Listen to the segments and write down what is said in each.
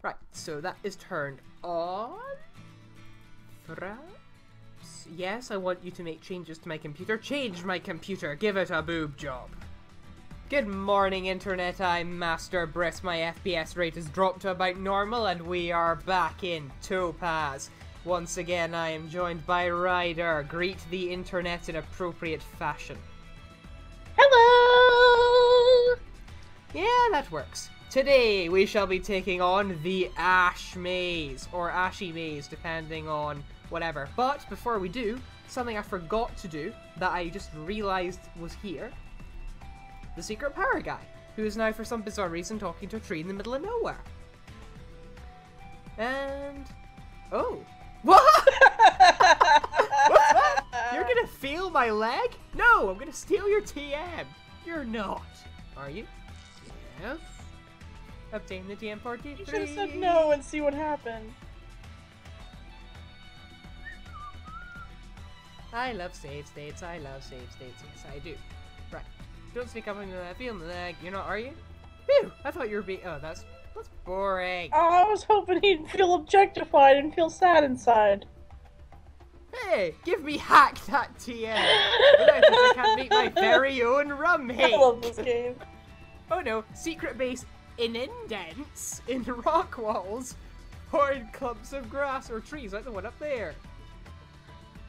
Right, so that is turned on. Fraps? Yes, I want you to make changes to my computer. Change my computer. Give it a boob job. Good morning, Internet. I'm Master Bryss. My FPS rate has dropped to about normal, and we are back in Topaz. Once again, I am joined by Rhyder. Greet the Internet in appropriate fashion. Hello! Yeah, that works. Today, we shall be taking on the Ash Maze, or Ashy Maze, depending on whatever. But before we do, something I forgot to do, that I just realized was here. The secret power guy, who is now for some bizarre reason talking to a tree in the middle of nowhere. And... oh. What? What's that? You're gonna feel my leg? No, I'm gonna steal your TM. You're not. Are you? Yes. Obtain the TM 43. You should have said no and see what happened. I love save states. I love save states. Yes, I do. Right. Don't sneak up on the feel the leg. You're not, are you? Phew! I thought you were being. Oh, that's boring. I was hoping he'd feel objectified and feel sad inside. Hey, give me hack that TM. Without it, I can't make my very own rum I hate. love this game. Oh no! Secret base in indents in rock walls, or in clumps of grass or trees, like the one up there.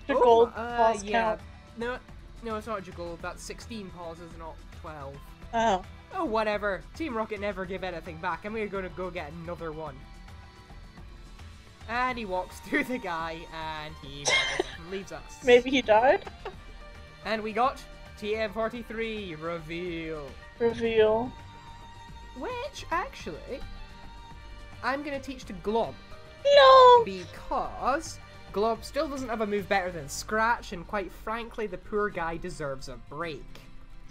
Gold pause count. No, it's not Jagold. That's 16 pauses, not 12. Oh. Oh, whatever. Team Rocket never give anything back, and we're going to go get another one. And he walks through the guy, and he leaves us. Maybe he died? And we got TM43 reveal. Reveal. Which, actually, I'm going to teach to Glob. No! Because Glob still doesn't have a move better than Scratch, and quite frankly, the poor guy deserves a break.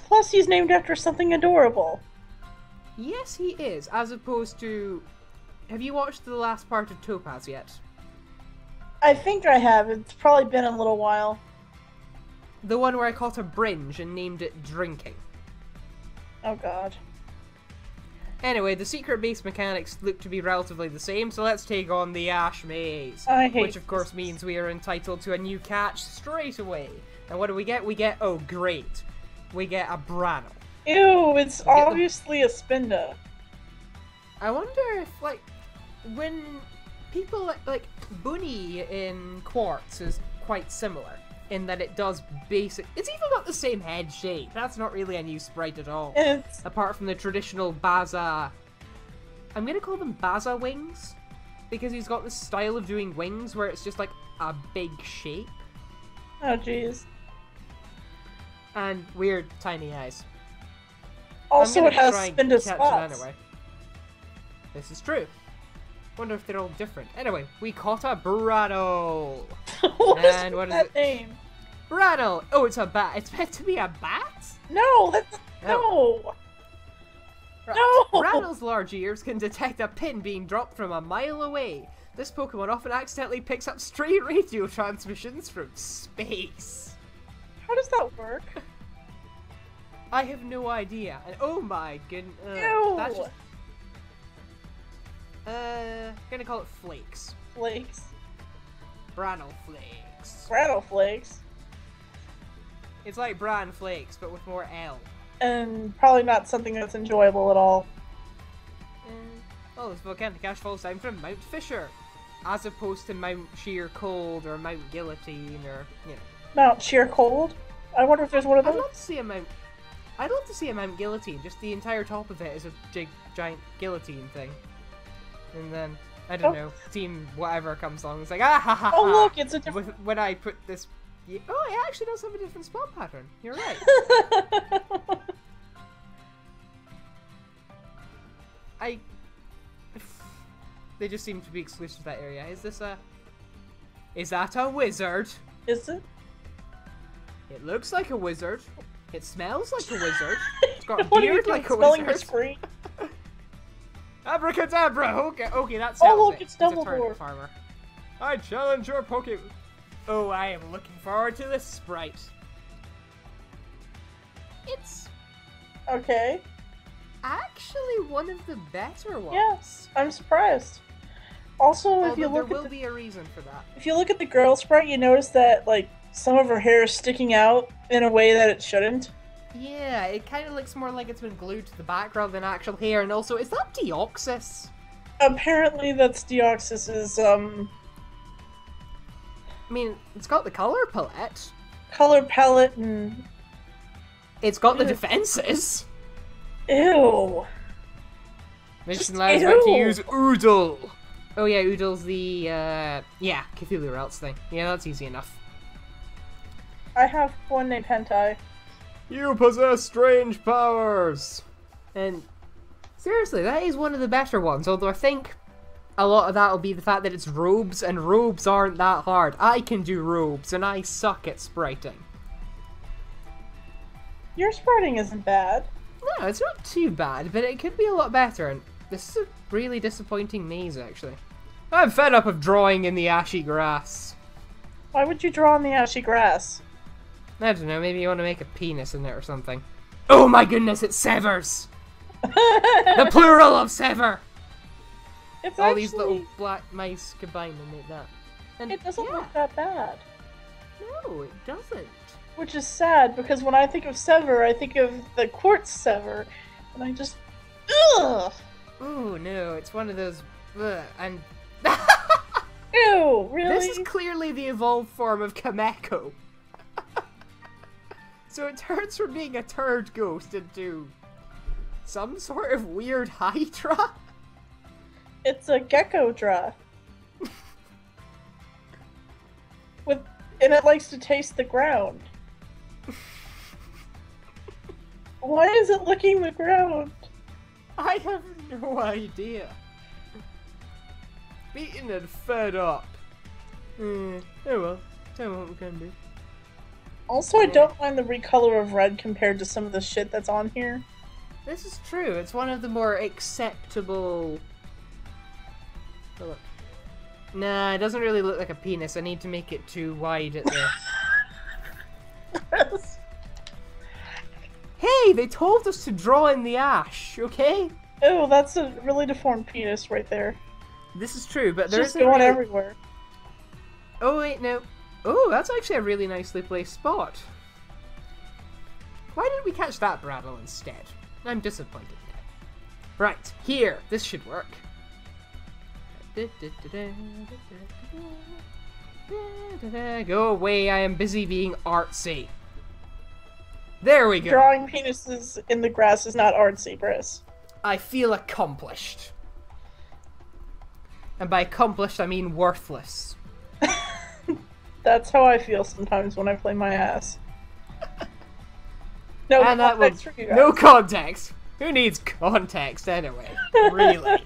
Plus, he's named after something adorable. Yes, he is, as opposed to... Have you watched the last part of Topaz yet? I think I have. It's probably been a little while. The one where I caught a bringe and named it Drinking. Oh god. Anyway, the secret base mechanics look to be relatively the same, so let's take on the Ash Maze. I hate which of course means we are entitled to a new catch straight away. And what do we get? We get, oh great, we get a Brannel. Ew, it's obviously a Spinda. I wonder if, like, when people like Bunny in Quartz is quite similar in that it does basic. It's even got the same head shape. That's not really a new sprite at all. Apart from the traditional Baza. I'm gonna call them Baza wings because he's got this style of doing wings where it's just like a big shape. Oh jeez. And weird tiny eyes. Also, it has Spinda spots. Anyway. This is true. Wonder if they're all different. Anyway, we caught a Brannel. What and is what is that it? name? Brannel. Oh, it's a bat. It's meant to be a bat? No, that's no. No. Brannel's large ears can detect a pin being dropped from a mile away. This Pokemon often accidentally picks up stray radio transmissions from space. How does that work? I have no idea. And oh my goodness. Ew. That's just... gonna call it Flakes. Flakes. Brannel Flakes. Rattle flakes. It's like Bran Flakes, but with more L. And probably not something that's enjoyable at all. Oh, this volcanic ash falls down from Mount Fisher, as opposed to Mount Sheer Cold or Mount Guillotine or, you know. Mount Sheer Cold? I wonder if there's one of I'd those. love to see a Mount... I'd love to see a Mount Guillotine. Just the entire top of it is a giant guillotine thing. And then, I don't know, Team whatever comes along and it's like, ah ha ha ha! Oh look, it's a different... When I put this... Oh, it actually does have a different spot pattern. You're right. They just seem to be exclusive to that area. Is this a... Is that a wizard? Is it? It looks like a wizard. It smells like a wizard. It's got a beard like a smelling wizard. your screen? Abracadabra! Okay, that sounds look, it. it's It's a Dumbledore. turnip farmer. I challenge your Pokemon. Oh, I am looking forward to this sprite. It's Okay. actually one of the better ones. Yes, I'm surprised. Also, if Although you there look will at be a reason for that. if you look at the girl sprite, you notice that like some of her hair is sticking out in a way that it shouldn't. Yeah, it kind of looks more like it's been glued to the background than actual hair, and also, is that Deoxys? Apparently, that's Deoxys's I mean, it's got the color palette. color palette and It's got the defenses. ew. Mission allows ew. me to use Oodle. Oh yeah, Oodle's the, yeah, Cthulhu Realms thing. Yeah, that's easy enough. I have one named Hentai. You possess strange powers! And seriously, that is one of the better ones, although I think a lot of that will be the fact that it's robes, and robes aren't that hard. I can do robes, and I suck at spriting. Your spriting isn't bad. No, it's not too bad, but it could be a lot better, and this is a really disappointing maze, actually. I'm fed up of drawing in the ashy grass. Why would you draw on the ashy grass? I don't know, maybe you want to make a penis in it or something. Oh my goodness, it severs! The plural of sever! It's All actually, these little black mice combine and make that. And it doesn't yeah. look that bad. No, it doesn't. Which is sad, because when I think of sever, I think of the quartz sever, and I just... Ugh! Oh no, it's one of those... Ugh, and... Ew, really? This is clearly the evolved form of Kameko. So it turns from being a turd ghost into some sort of weird hydra? It's a gecko dra. And it likes to taste the ground. Why is it licking the ground? I have no idea. Beaten and fed up. Oh well, tell me what we can do. Also, I don't mind the recolor of red compared to some of the shit that's on here. This is true. It's one of the more acceptable... Oh, look. Nah, it doesn't really look like a penis. I need to make it too wide at the... Hey, they told us to draw in the ash, okay? Oh, that's a really deformed penis right there. This is true, but It's there just isn't going really... everywhere. Oh wait, no. Oh, that's actually a really nicely placed spot. Why didn't we catch that Brattle instead? I'm disappointed now. Right, here. This should work. Go away, I am busy being artsy. There we go. Drawing penises in the grass is not artsy, Bryss. I feel accomplished. And by accomplished, I mean worthless. That's how I feel sometimes when I play my ass. No And that was context for you guys. no context. Who needs context anyway? Really?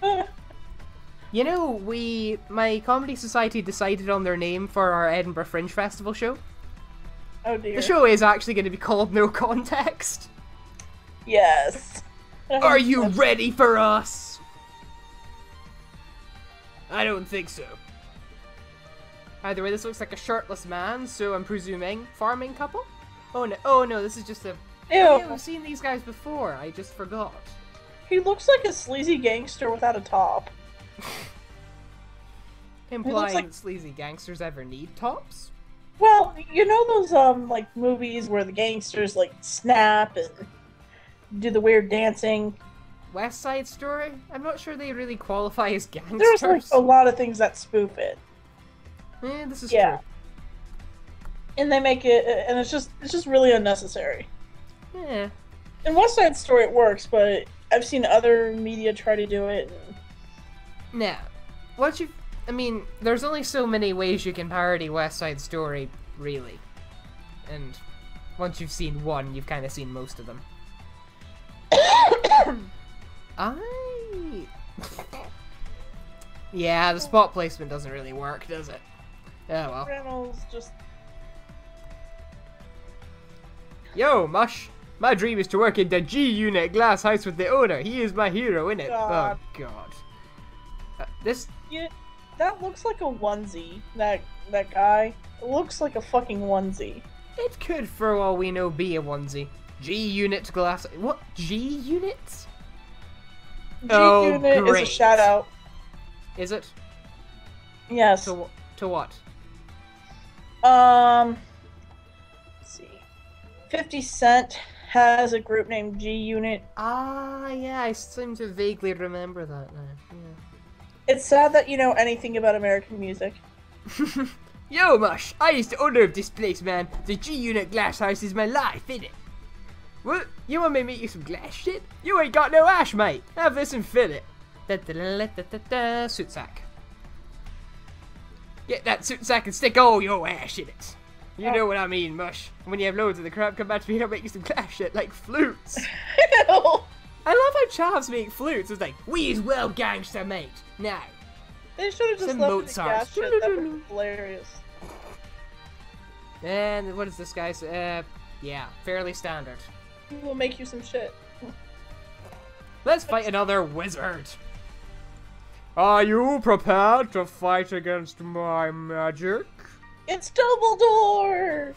You know, my comedy society decided on their name for our Edinburgh Fringe Festival show. Oh dear. The show is actually going to be called No Context. Yes. Are you ready for us? I don't think so. Either way, this looks like a shirtless man, so I'm presuming farming couple? Oh no, this is just a... Ew. Oh, yeah, we've seen these guys before, I just forgot. He looks like a sleazy gangster without a top. Implying like- that sleazy gangsters ever need tops? Well, you know those like movies where the gangsters like snap and do the weird dancing? West Side Story? I'm not sure they really qualify as gangsters. There's like a lot of things that spoof it. This is Yeah. true. And they make it, and it's just really unnecessary. Yeah. In West Side Story it works, but I've seen other media try to do it. And... Now, I mean, there's only so many ways you can parody West Side Story, really. And once you've seen one, you've kind of seen most of them. Yeah, the spot placement doesn't really work, does it? Oh well. Reynolds just... Yo, Mush! My dream is to work in the G-Unit glass house with the owner. He is my hero, innit? God. Oh, God. Yeah, that looks like a onesie, that guy. It looks like a fucking onesie. It could, for all we know, be a onesie. G-Unit glass... What? G-Unit? Oh, G-Unit is great. a shout out. Is it? Yes. To what? Let's see. 50 Cent has a group named G Unit. Ah, yeah, I seem to vaguely remember that now. It's sad that you know anything about American music. Yeah. Yo, Mush, I used the owner of this place, man. The G Unit glass house is my life, innit? What? You want me to make you some glass shit? You ain't got no ash, mate. Have this and fill it. Soot sack. Get that soot sack and stick all your ash in it. You know what I mean, Mush. When you have loads of the crap, come back to me and I'll make you some glass shit, like flutes. Ew. I love how chavs make flutes. It's like, we as well, gangster, mate. Now. They should have just Some left Mozart. the gas shit. That would be hilarious. And what is this, guys? Yeah, fairly standard. We'll make you some shit. Let's fight another wizard. Are you prepared to fight against my magic? It's Dumbledore!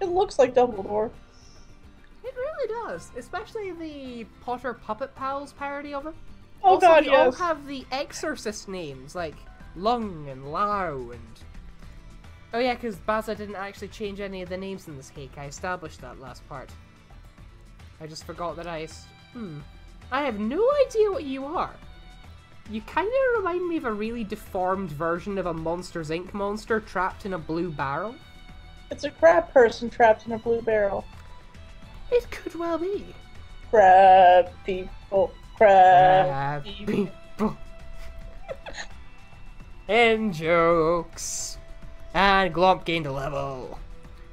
It looks like Dumbledore. It really does, especially the Potter Puppet Pals parody of him. Oh also, god, they yes. all have the Exorcist names, like Lung and Lao and... Oh yeah, because Baza didn't actually change any of the names in this cake. I established that last part. I just forgot that I have no idea what you are. You kind of remind me of a really deformed version of a Monsters, Inc. monster trapped in a blue barrel. It's a crab person trapped in a blue barrel. It could well be. Crab people. Crab people. And jokes. And Glomp gained a level.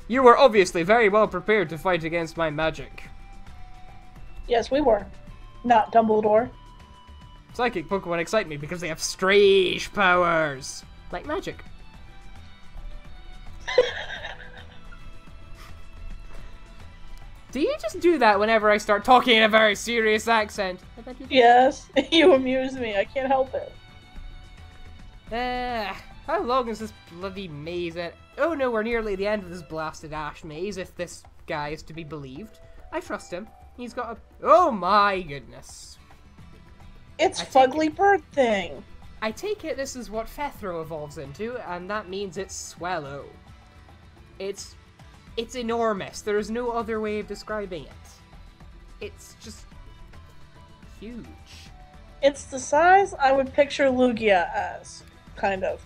You were obviously very well prepared to fight against my magic. Yes, we were. Not Dumbledore. Psychic Pokemon excite me because they have strange powers. Like magic. Do you just do that whenever I start talking in a very serious accent? Yes, you amuse me. I can't help it. How long is this bloody maze at? Oh no, we're nearly the end of this blasted ash maze, if this guy is to be believed. I trust him. He's got a... Oh my goodness. It's Fugly Bird Thing. I take it this is what Fethro evolves into, and that means it's Swallow. It's enormous. There is no other way of describing it. It's just huge. It's the size I would picture Lugia as, kind of.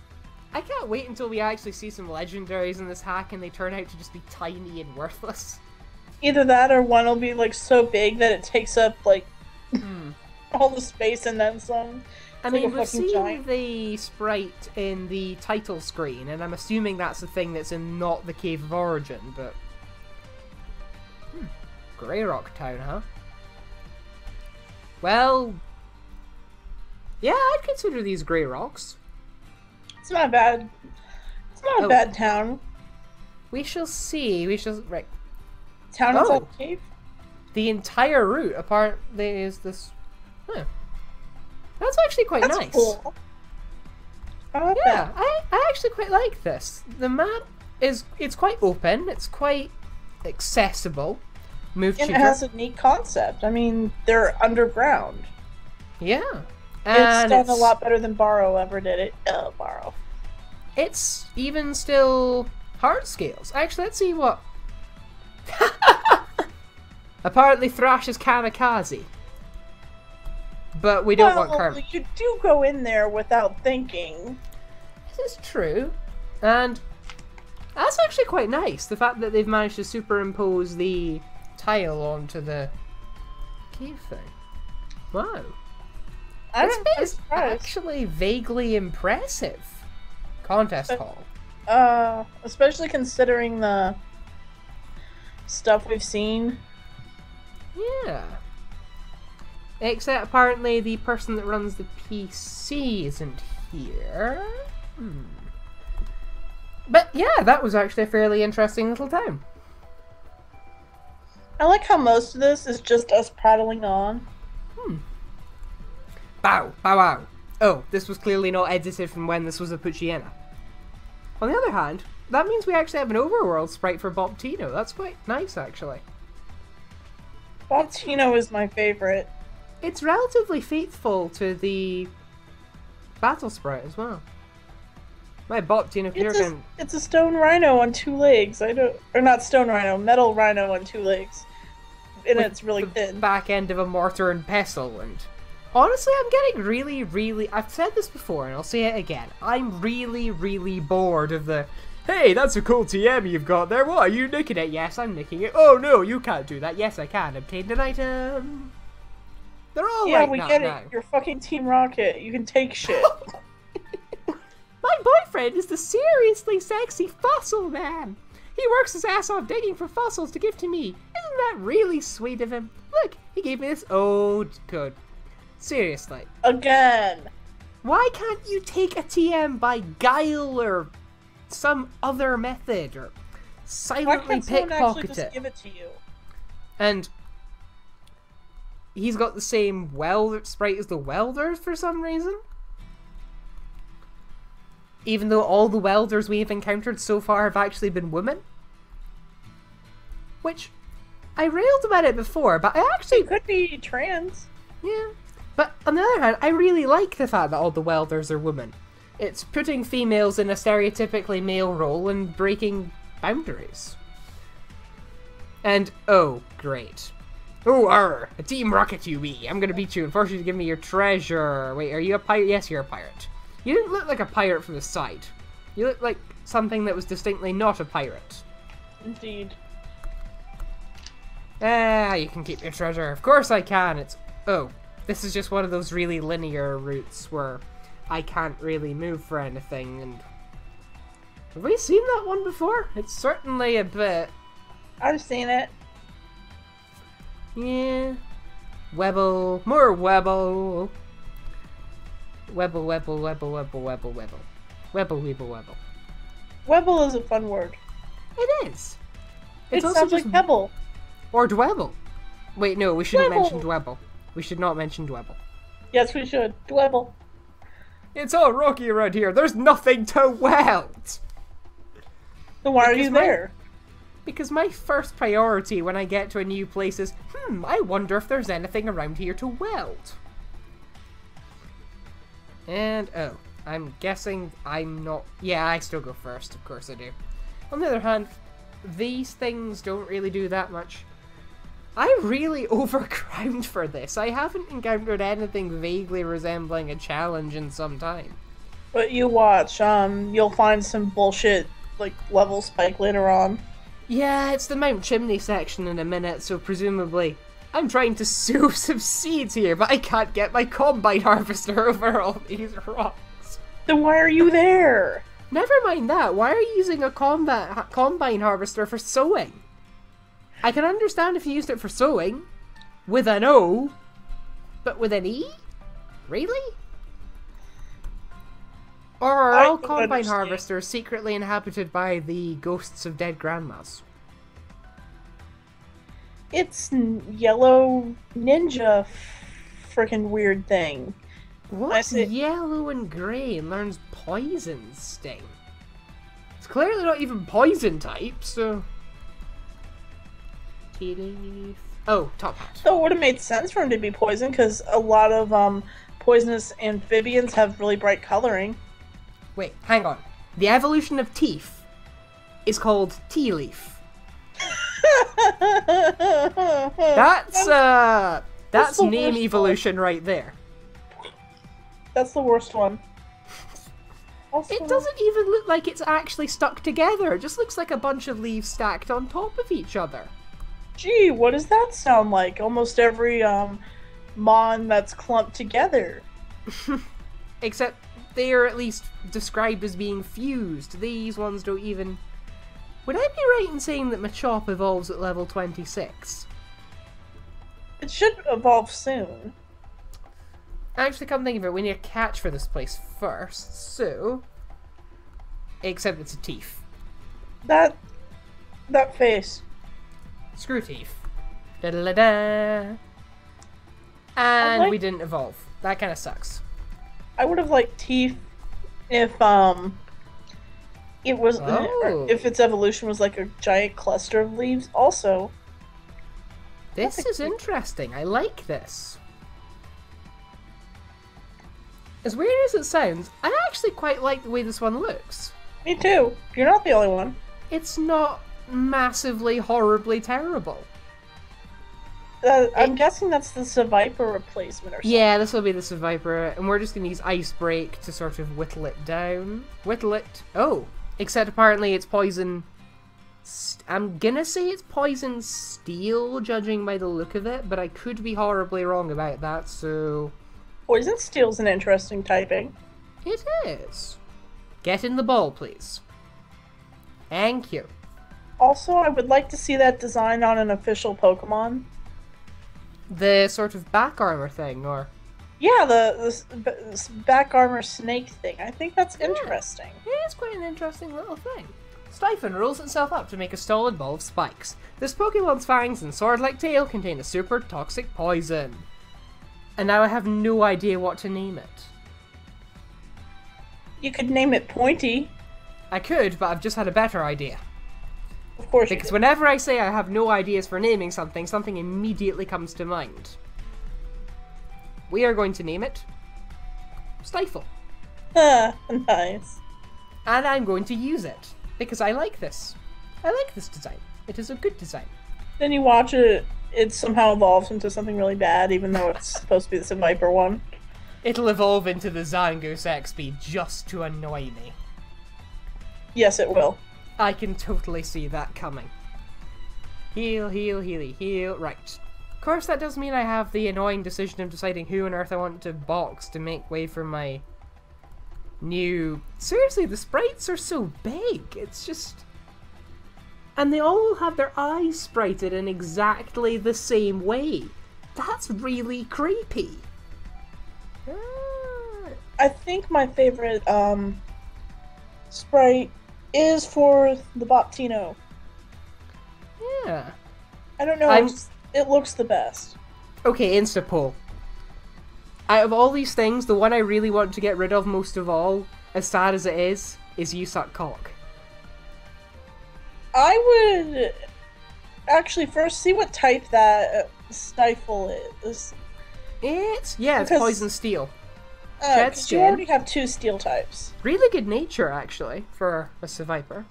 I can't wait until we actually see some legendaries in this hack and they turn out to just be tiny and worthless. Either that or one will be like so big that it takes up like all the space and then some. I mean, we've seen the sprite in the title screen, and I'm assuming that's the thing that's in not the Cave of Origin, but... Grey Rock Town, huh? Well... Yeah, I'd consider these Grey Rocks. It's not bad. It's not a bad town. We shall see. We shall... Right. Town inside a cave? The entire route, apparently, is this... Huh. That's actually quite nice. Cool. Yeah, I actually quite like this. The map it's quite open, it's quite accessible. And it has a neat concept. I mean, they're underground. Yeah. And it's done a lot better than Borrow ever did it. Borrow. It's even still hard scales. Actually, let's see what... Apparently Thrash is kamikaze. But we don't want Kermit. You do go in there without thinking. This is true. And that's actually quite nice. The fact that they've managed to superimpose the tile onto the cave thing. Wow. This bit is actually vaguely impressive. Contest hall. Especially considering the stuff we've seen. Yeah. Except apparently the person that runs the PC isn't here. But yeah, that was actually a fairly interesting little town. I like how most of this is just us prattling on. Bow, bow, wow. Oh, this was clearly not edited from when this was a Pucciana. On the other hand, that means we actually have an overworld sprite for Bobtino. That's quite nice, actually. Bobtino is my favorite. It's relatively faithful to the battle sprite as well. My bot Tina Pure It's a stone rhino on 2 legs. Or not stone rhino, metal rhino on 2 legs. And it's really thin. Back end of a mortar and pestle, and honestly, I'm getting really, I've said this before and I'll say it again, I'm really bored of the, hey, that's a cool TM you've got there, what, are you nicking it? Yes, I'm nicking it. Oh no, you can't do that. Yes, I can. Obtained an item. They're all yeah, like we that get now. it. You're fucking Team Rocket. You can take shit. My boyfriend is the seriously sexy fossil man. He works his ass off digging for fossils to give to me. Isn't that really sweet of him? Look, he gave me this. Oh, good. Seriously. Again. Why can't you take a TM by guile or some other method, or silently pickpocket it? Just give it to you? And he's got the same welder sprite as the welders for some reason. Even though all the welders we've encountered so far have actually been women. Which, I railed about it before, but I actually... It could be trans. Yeah. But on the other hand, I really like the fact that all the welders are women. It's putting females in a stereotypically male role and breaking boundaries. And, oh, great. Oh, a Team Rocket you be. I'm gonna beat you and force you to give me your treasure. Wait, are you a pirate? Yes, you're a pirate. You didn't look like a pirate from the side. You look like something that was distinctly not a pirate. Indeed. Ah, you can keep your treasure. Of course I can. It's... Oh, this is just one of those really linear routes where I can't really move for anything, and... Have we seen that one before? It's certainly a bit... I've seen it. Yeah. Webble. More Webble. Webble, webble, webble, webble, webble, webble. Webble, weeble, webble. Webble is a fun word. It is. It sounds like pebble. Or dwebble. Wait, no, we shouldn't mention dwebble. We should not mention dwebble. Yes, we should. Dwebble. It's all rocky around here. There's nothing to weld. Then why are you there? Because my first priority when I get to a new place is, I wonder if there's anything around here to weld. And, oh, I'm guessing I'm not... Yeah, I still go first, of course I do. On the other hand, these things don't really do that much. I really overground for this. I haven't encountered anything vaguely resembling a challenge in some time. But you watch, you'll find some bullshit, like, level spike later on. Yeah, it's the Mount Chimney section in a minute, so presumably... I'm trying to sow some seeds here, but I can't get my combine harvester over all these rocks. Then why are you there? Never mind that. Why are you using a combine harvester for sowing? I can understand if you used it for sowing, with an O, but with an E? Really? Or are all combine harvesters secretly inhabited by the ghosts of dead grandmas? It's yellow ninja freaking weird thing. What's yellow and grey and learns poison sting? It's clearly not even poison type, so... Oh, Topaz. So it would have made sense for him to be poison, because a lot of poisonous amphibians have really bright coloring. Wait, hang on. The evolution of teeth is called tea leaf. That's name evolution right there. That's the worst one. Also, it doesn't even look like it's actually stuck together. It just looks like a bunch of leaves stacked on top of each other. Gee, what does that sound like? Almost every mon that's clumped together. Except they are at least described as being fused. These ones don't even... Would I be right in saying that Machop evolves at level 26? It should evolve soon. Actually, come think of it, we need a catch for this place first, so... Except it's a teeth. That face. Screw teeth. Da-da-da-da. And we didn't evolve. That kind of sucks. I would have liked teeth if, it was... if its evolution was like a giant cluster of leaves, also. This is interesting. I like this. As weird as it sounds, I actually quite like the way this one looks. Me too. You're not the only one. It's not massively, horribly terrible. I'm guessing that's the Survivor replacement or something. Yeah, this will be the Survivor, and we're just going to use Ice Break to sort of whittle it down. Whittle it. Oh, except apparently it's poison. I'm gonna say it's poison steel, judging by the look of it, but I could be horribly wrong about that, so... Poison steel's an interesting typing. It is. Get in the ball, please. Thank you. Also, I would like to see that design on an official Pokemon. The sort of back armor thing, or... Yeah, the back armor snake thing. I think that's interesting. It is quite an interesting little thing. Styfled rolls itself up to make a solid ball of spikes. This Pokemon's fangs and sword-like tail contain a super toxic poison. And now I have no idea what to name it. You could name it Pointy. I could, but I've just had a better idea. Of course you Because could. whenever I say I have no ideas for naming something, something immediately comes to mind. We are going to name it Stifle. Ah, nice. And I'm going to use it, because I like this. I like this design. It is a good design. Then you watch it, it somehow evolves into something really bad, even though it's supposed to be the Viper one. It'll evolve into the Zangoose XP just to annoy me. Yes, it will. I can totally see that coming. Heal, heal, healy, heal. Right. Of course, that does mean I have the annoying decision of deciding who on earth I want to box to make way for my new... Seriously, the sprites are so big. It's just... And they all have their eyes sprited in exactly the same way. That's really creepy. I think my favorite sprite is for the Boptino. Yeah. I don't know, it looks the best. Okay, Insta poll. Out of all these things, the one I really want to get rid of most of all, as sad as it is You Suck Cock. I would actually first see what type that Stifle is. It's poison steel. Because you already have 2 steel types. Really good nature, actually, for a Survivor.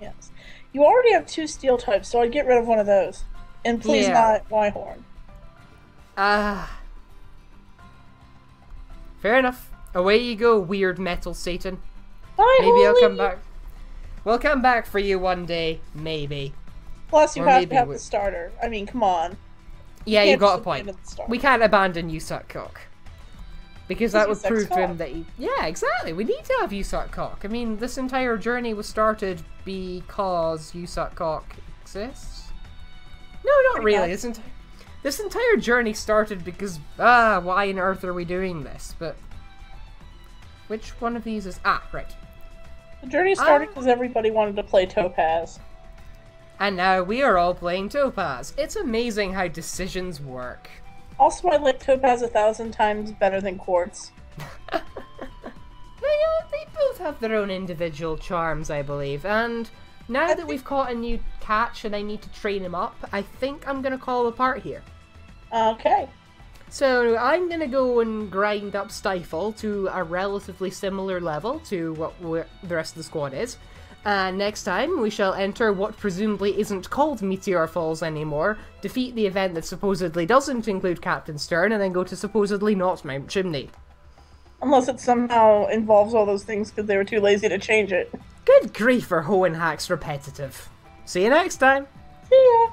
Yes. You already have 2 steel types, so I'd get rid of one of those. And please not Wyhorn. Fair enough. Away you go, weird metal Satan. Maybe I'll come back. We'll come back for you one day, maybe. Plus, you have to have the starter. I mean, come on. Yeah, you got a point. We can't abandon You Suck Cock. Because that would prove to him that he... Yeah, exactly. We need to have You Suck Cock. I mean, this entire journey was started because You Suck Cock exists. No, not really. This entire journey started because... why on earth are we doing this? But... Which one of these is... right. The journey started because everybody wanted to play Topaz. And now we are all playing Topaz. It's amazing how decisions work. Also, I like Topaz 1,000 times better than Quartz. They both have their own individual charms, I believe. And now that we've caught a new catch and I need to train him up, I think I'm going to call a part here. Okay. So I'm going to go and grind up Stifle to a relatively similar level to what the rest of the squad is. And next time, we shall enter what presumably isn't called Meteor Falls anymore, defeat the event that supposedly doesn't include Captain Stern, and then go to supposedly not Mount Chimney. Unless it somehow involves all those things because they were too lazy to change it. Good grief, are Hoenn hacks repetitive. See you next time! See ya!